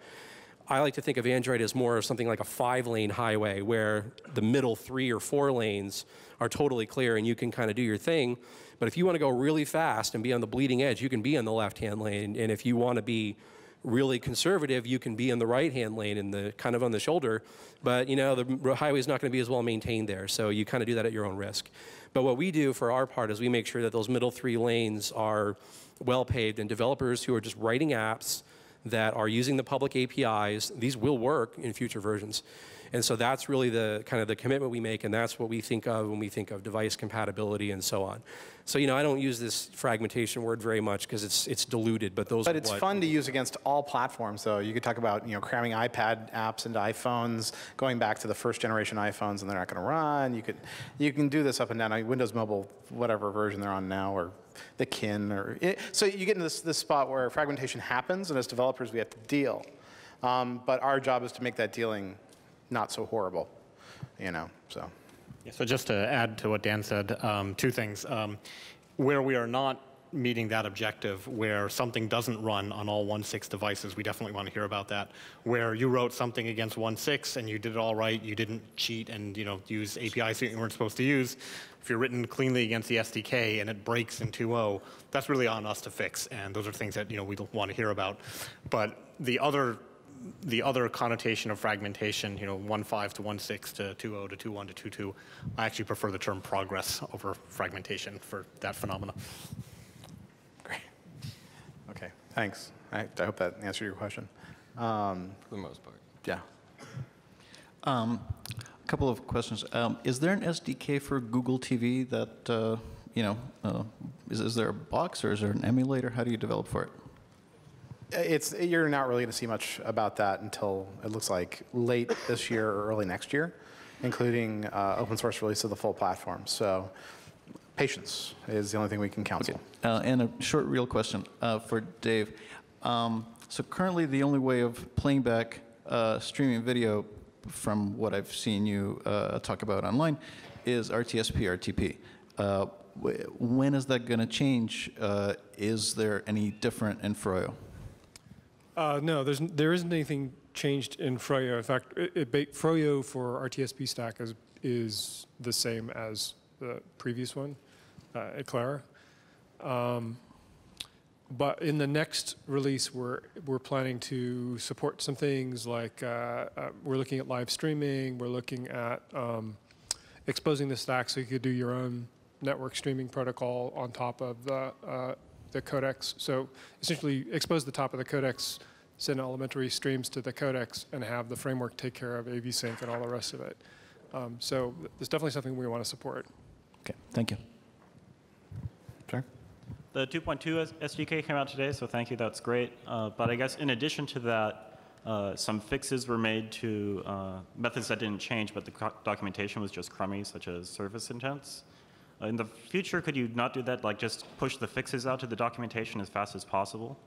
I like to think of Android as more of something like a 5-lane highway where the middle 3 or 4 lanes are totally clear and you can kind of do your thing. But if you want to go really fast and be on the bleeding edge, you can be on the left-hand lane. And if you want to be really conservative, you can be in the right-hand lane and the kind of on the shoulder. But the highway is not going to be as well maintained there, so you kind of do that at your own risk. But what we do for our part is we make sure that those middle 3 lanes are well paved, and developers who are just writing apps that are using the public APIs, these will work in future versions. And so that's really the kind of the commitment we make, and that's what we think of when we think of device compatibility and so on. So, I don't use this fragmentation word very much because it's diluted, but those. But it's fun to use against all platforms, though. You could talk about, cramming iPad apps into iPhones, going back to the first generation iPhones, and they're not going to run. You can do this up and down. Windows Mobile, whatever version they're on now, or the Kin, so you get into this spot where fragmentation happens, and as developers, we have to deal. But our job is to make that dealing not so horrible, so. Yeah, so just to add to what Dan said, two things. Where we are not meeting that objective, where something doesn't run on all 1.6 devices, we definitely want to hear about that. Where you wrote something against 1.6 and you did it all right, you didn't cheat and use APIs that you weren't supposed to use. If you're written cleanly against the SDK and it breaks in 2.0, that's really on us to fix, and those are things that we want to hear about. But the other connotation of fragmentation, 1.5 to 1.6 to 2.0 to 2.1 to 2.2, I actually prefer the term progress over fragmentation for that phenomena. Great. Okay, thanks. I hope that answered your question. For the most part. Yeah. A couple of questions. Is there an SDK for Google TV that, is there a box or is there an emulator? How do you develop for it? You're not really going to see much about that until it looks like late this year or early next year, including open source release of the full platform. So patience is the only thing we can counsel. Okay. And a short, real question for Dave. So currently, the only way of playing back streaming video, from what I've seen you talk about online, is RTSP, RTP. When is that going to change? Is there any different in Froyo? No, there isn't anything changed in Froyo. In fact, Froyo for RTSP stack is the same as the previous one at Clara. But in the next release, we're planning to support some things like we're looking at live streaming. We're looking at exposing the stack so you could do your own network streaming protocol on top of the codecs. So essentially expose the top of the codecs, send elementary streams to the codecs, and have the framework take care of AV sync and all the rest of it. So there's definitely something we want to support. Okay, thank you. Sure. The 2.2 SDK came out today, so thank you, that's great. But I guess in addition to that, some fixes were made to methods that didn't change, but the documentation was just crummy, such as service intents. In the future, could you not do that, like just push the fixes out to the documentation as fast as possible?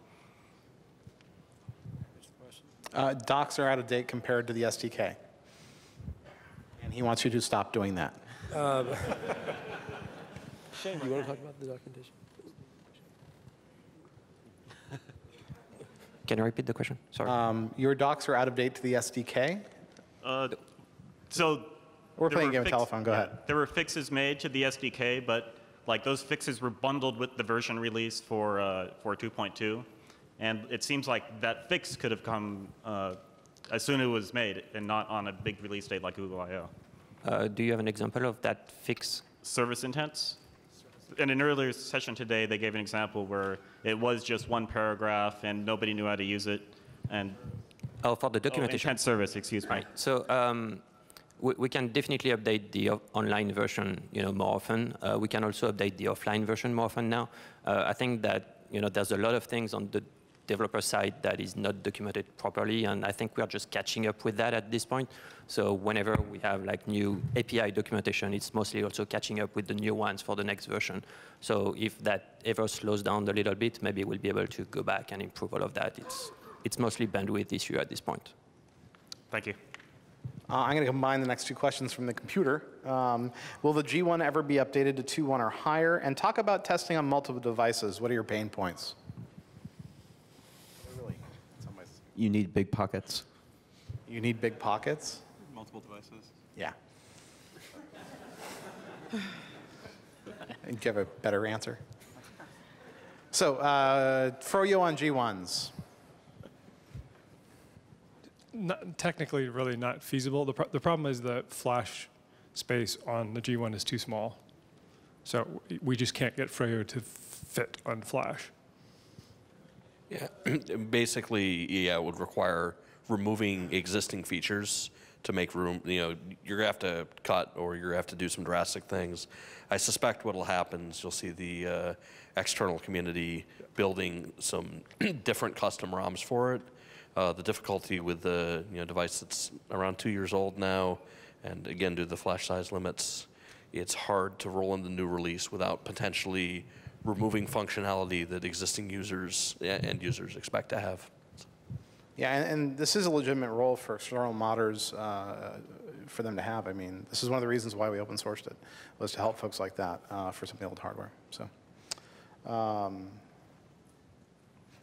Docs are out of date compared to the SDK. And he wants you to stop doing that. Shane, do you want to talk about the documentation? Can you repeat the question? Sorry. Your docs are out of date to the SDK? So we're playing a game of telephone. Go ahead. There were fixes made to the SDK, but like those fixes were bundled with the version release for 2.2, and it seems like that fix could have come as soon as it was made, and not on a big release date like Google I/O. Do you have an example of that fix? Service intents. In an earlier session today, they gave an example where it was just one paragraph and nobody knew how to use it, and for the documentation. Intent service, excuse me. Right. So we can definitely update the online version, more often. We can also update the offline version more often now. I think that there's a lot of things on the developer side that is not documented properly, and I think we are just catching up with that at this point. So whenever we have like new API documentation, it's mostly also catching up with the new ones for the next version. So if that ever slows down a little bit, maybe we'll be able to go back and improve all of that. It's mostly bandwidth issue at this point. Thank you. I'm going to combine the next two questions from the computer. Will the G1 ever be updated to 2.1 or higher? And talk about testing on multiple devices. What are your pain points? You need big pockets. You need big pockets? Multiple devices. Yeah. Do you have a better answer? So, Froyo on G1s. Technically, really not feasible. The problem is the flash space on the G1 is too small. So we just can't get Froyo to fit on flash. Yeah, basically, yeah, it would require removing existing features to make room. You know, you're going to have to cut or you're going to have to do some drastic things. I suspect what will happen is you'll see the external community building some different custom ROMs for it. The difficulty with the device that's around 2 years old now, and again, due to the flash size limits, it's hard to roll in the new release without potentially removing functionality that existing users, end users, expect to have. Yeah, and this is a legitimate role for external modders for them to have. I mean, this is one of the reasons why we open sourced it, was to help folks like that for some old hardware. So, do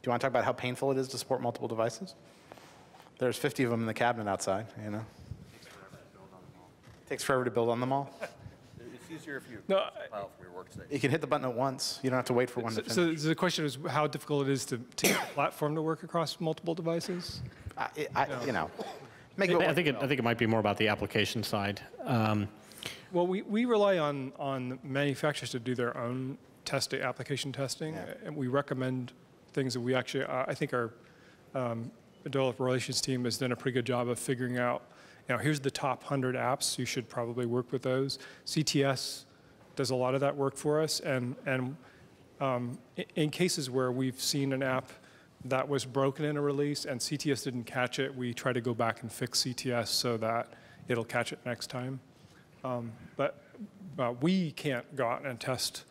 you want to talk about how painful it is to support multiple devices? There's 50 of them in the cabinet outside, you know. It takes forever to build on them all. It's easier if you file from your workstation. You can hit the button at once. You don't have to wait for one to finish. So the question is how difficult it is to get a platform to work across multiple devices? You know, I think it might be more about the application side. Well, we rely on manufacturers to do their own testing, application testing, and we recommend things that we actually, I think our developer relations team has done a pretty good job of figuring out, here's the top 100 apps, you should probably work with those. CTS does a lot of that work for us, and in cases where we've seen an app that was broken in a release and CTS didn't catch it, we try to go back and fix CTS so that it'll catch it next time. But we can't go out and test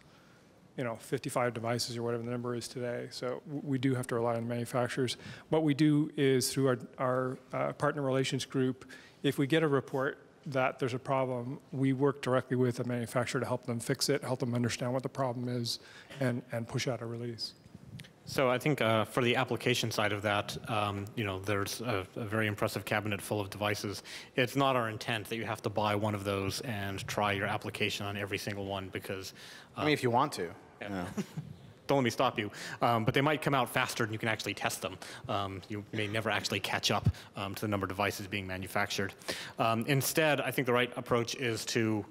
55 devices or whatever the number is today. So we do have to rely on manufacturers. What we do is through our partner relations group, if we get a report that there's a problem, we work directly with the manufacturer to help them fix it, help them understand what the problem is, and push out a release. So I think for the application side of that, there's a very impressive cabinet full of devices. It's not our intent that you have to buy one of those and try your application on every single one because... I mean, if you want to. Yeah. Don't let me stop you. But they might come out faster than you can actually test them. You may never actually catch up to the number of devices being manufactured. Instead, I think the right approach is to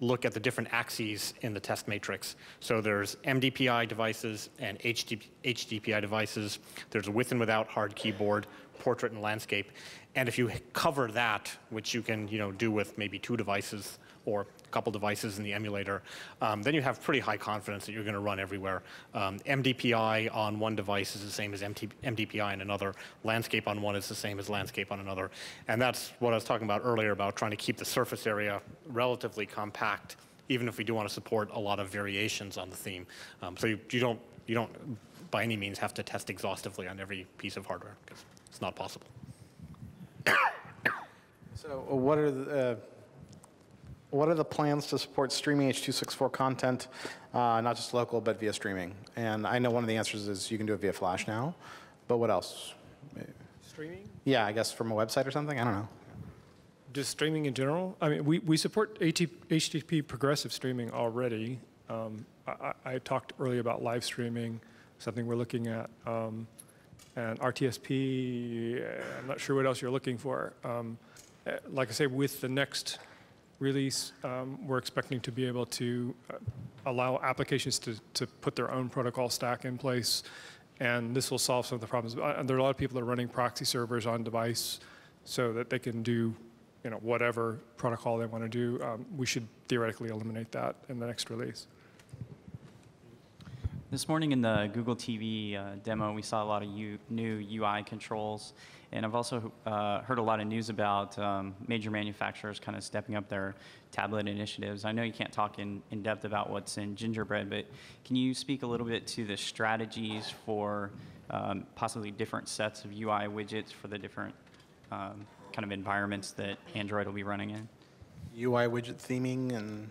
look at the different axes in the test matrix. So there's MDPI devices and HDPI devices. There's with and without hard keyboard, portrait and landscape. And if you cover that, which you can do with maybe 2 devices or a couple devices in the emulator, then you have pretty high confidence that you're going to run everywhere. MDPI on one device is the same as MDPI on another. Landscape on one is the same as landscape on another. And that's what I was talking about earlier about trying to keep the surface area relatively compact, even if we do want to support a lot of variations on the theme. So you don't by any means have to test exhaustively on every piece of hardware, because it's not possible. So what are the plans to support streaming H.264 content, not just local, but via streaming? And I know one of the answers is you can do it via Flash now, but what else? Streaming? Yeah, I guess from a website or something? I don't know. Just streaming in general? I mean, we support HTTP progressive streaming already. I talked earlier about live streaming, something we're looking at. And RTSP, I'm not sure what else you're looking for. Like I say, with the next release, we're expecting to be able to allow applications to put their own protocol stack in place, and this will solve some of the problems. There are a lot of people that are running proxy servers on device so that they can do whatever protocol they want to do. We should theoretically eliminate that in the next release. This morning in the Google TV demo, we saw a lot of new UI controls. And I've also heard a lot of news about major manufacturers kind of stepping up their tablet initiatives. I know you can't talk in depth about what's in Gingerbread, but can you speak a little bit to the strategies for possibly different sets of UI widgets for the different kind of environments that Android will be running in? UI widget theming and...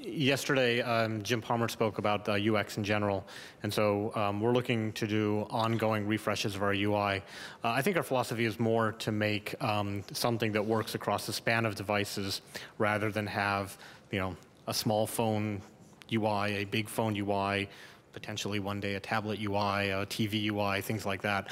Yesterday, Jim Palmer spoke about UX in general, and so we're looking to do ongoing refreshes of our UI. I think our philosophy is more to make something that works across the span of devices rather than have, a small phone UI, a big phone UI, potentially one day a tablet UI, a TV UI, things like that,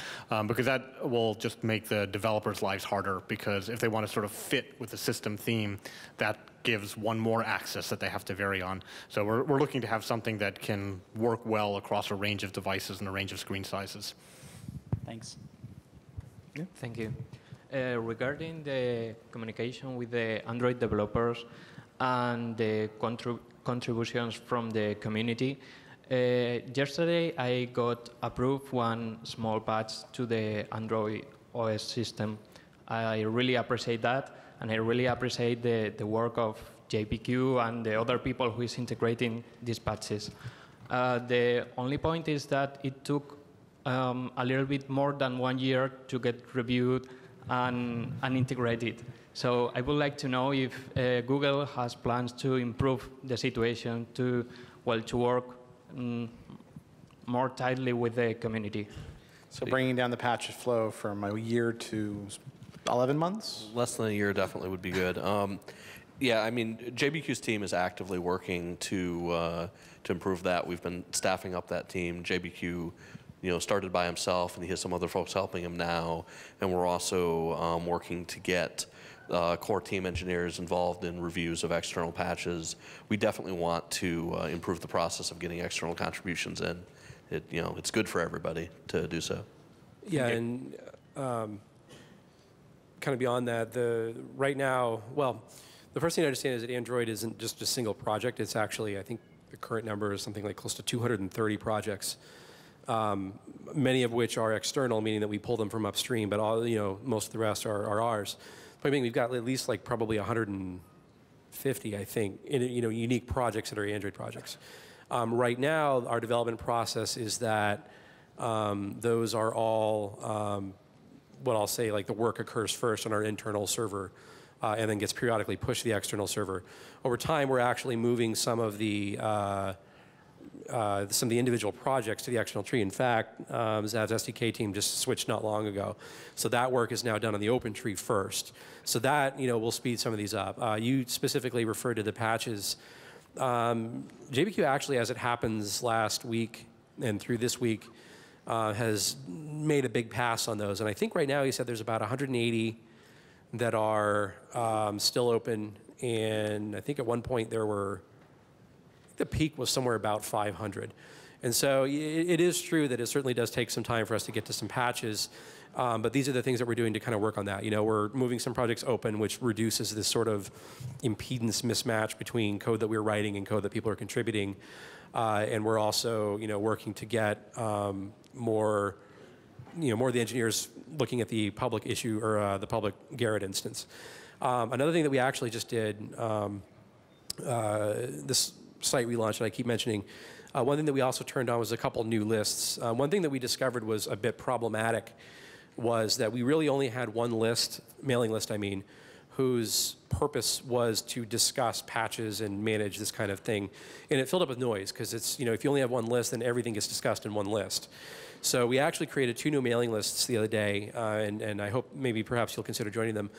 because that will just make the developers' lives harder, because if they want to sort of fit with the system theme, that gives one more axis that they have to vary on. So we're looking to have something that can work well across a range of devices and a range of screen sizes. Thanks. Thank you. Regarding the communication with the Android developers and the contributions from the community, yesterday I got approved one small patch to the Android OS system. I really appreciate that, and I really appreciate the work of JPQ and the other people who is integrating these patches. The only point is that it took a little bit more than 1 year to get reviewed and integrated. So I would like to know if Google has plans to improve the situation to work more tightly with the community. So bringing down the patch flow from a year to 11 months? Less than a year definitely would be good. Yeah, I mean, JBQ's team is actively working to improve that. We've been staffing up that team. JBQ, started by himself, and he has some other folks helping him now. And we're also working to get core team engineers involved in reviews of external patches. We definitely want to improve the process of getting external contributions in. It's good for everybody to do so. Yeah, and kind of beyond that, right now, well, the first thing to understand is that Android isn't just a single project. It's actually, I think the current number is something like close to 230 projects, many of which are external, meaning that we pull them from upstream, but all, most of the rest are ours. But I mean, we've got at least like probably 150, I think, unique projects that are Android projects. Right now, our development process is that those are all what I'll say, like the work occurs first on our internal server and then gets periodically pushed to the external server. Over time, we're actually moving some of the individual projects to the external tree. In fact, Zav's SDK team just switched not long ago. So that work is now done on the open tree first. So that, will speed some of these up. You specifically referred to the patches. JBQ actually, as it happens last week and through this week, has made a big pass on those. And I think right now he said there's about 180 that are still open. And I think at one point there were, the peak was somewhere about 500. And so it is true that it certainly does take some time for us to get to some patches. But these are the things that we're doing to kind of work on that. We're moving some projects open, which reduces this sort of impedance mismatch between code that we're writing and code that people are contributing. And we're also, working to get more of the engineers looking at the public issue or the public Garrett instance. Another thing that we actually just did, this site we launched that I keep mentioning, one thing that we also turned on was a couple new lists. One thing that we discovered was a bit problematic was that we really only had one list, mailing list I mean, whose purpose was to discuss patches and manage this kind of thing. And it filled up with noise because it's, if you only have one list, then everything gets discussed in one list. So we actually created 2 new mailing lists the other day, and I hope maybe perhaps you'll consider joining them.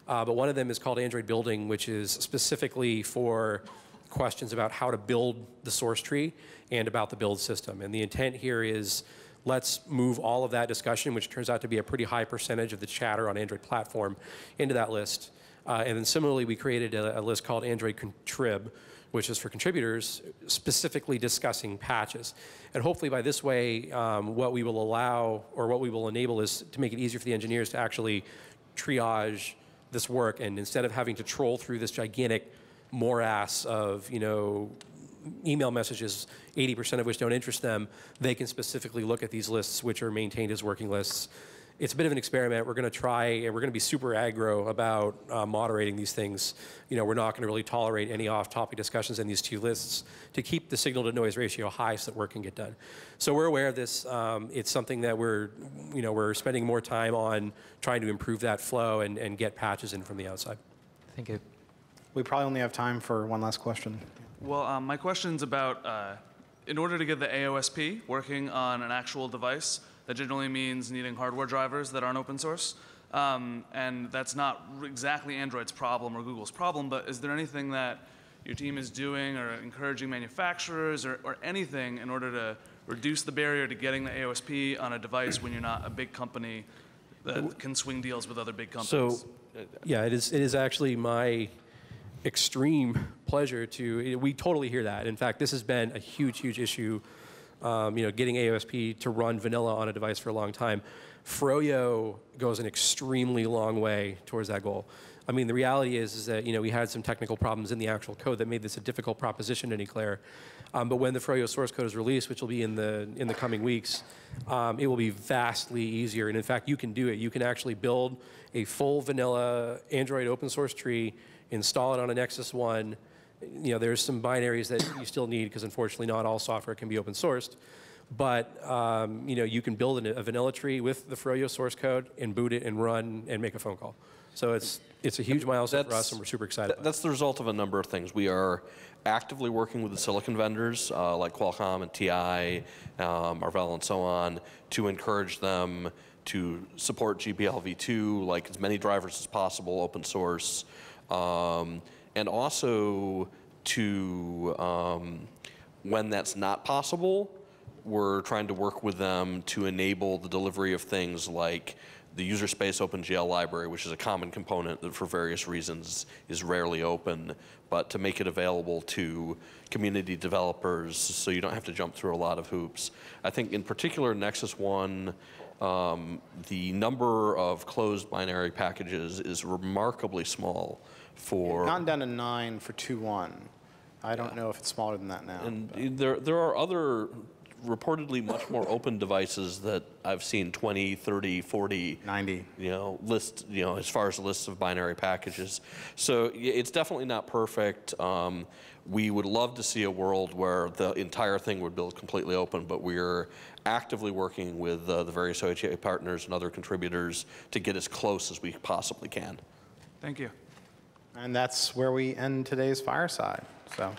But one of them is called Android Building, which is specifically for questions about how to build the source tree and about the build system. And the intent here is let's move all of that discussion, which turns out to be a pretty high percentage of the chatter on Android platform, into that list. And then similarly, we created a list called Android Contrib, which is for contributors specifically discussing patches. And hopefully by this way, what we will allow or what we will enable is to make it easier for the engineers to actually triage this work. And instead of having to troll through this gigantic morass of, email messages, 80% of which don't interest them, they can specifically look at these lists which are maintained as working lists. It's a bit of an experiment. We're going to try, and we're going to be super aggro about moderating these things. We're not going to really tolerate any off-topic discussions in these 2 lists to keep the signal-to-noise ratio high so that work can get done. So we're aware of this. It's something that we're spending more time on trying to improve that flow and get patches in from the outside. Thank you. We probably only have time for one last question. Well, my question's about, in order to get the AOSP working on an actual device, that generally means needing hardware drivers that aren't open source. And that's not exactly Android's problem or Google's problem, but is there anything that your team is doing or encouraging manufacturers or anything in order to reduce the barrier to getting the AOSP on a device when you're not a big company that can swing deals with other big companies? So, yeah, it is actually my extreme pleasure we totally hear that. In fact, this has been a huge, huge issue getting AOSP to run vanilla on a device for a long time. Froyo goes an extremely long way towards that goal. I mean, the reality is that we had some technical problems in the actual code that made this a difficult proposition to declare. But when the Froyo source code is released, which will be in the coming weeks, it will be vastly easier. And in fact, you can do it. You can actually build a full vanilla Android open source tree, install it on a Nexus 1. There's some binaries that you still need because unfortunately not all software can be open sourced. But you can build a vanilla tree with the Froyo source code and boot it and run and make a phone call. So it's a huge milestone for us, and we're super excited. That's the result of a number of things. We are actively working with the silicon vendors like Qualcomm and TI, Marvell, and so on, to encourage them to support GPL-v2, like as many drivers as possible, open source, and also to, when that's not possible, we're trying to work with them to enable the delivery of things like the user space OpenGL library, which is a common component that for various reasons is rarely open, but to make it available to community developers so you don't have to jump through a lot of hoops. I think in particular Nexus 1, the number of closed binary packages is remarkably small for... Gone down to 9 for 2.1. I don't know if it's smaller than that now. And there are other reportedly much more open devices that I've seen 20, 30, 40, 90, list, as far as lists of binary packages. So it's definitely not perfect. We would love to see a world where the entire thing would build completely open, but we're actively working with the various OHA partners and other contributors to get as close as we possibly can. Thank you. And that's where we end today's Fireside. So.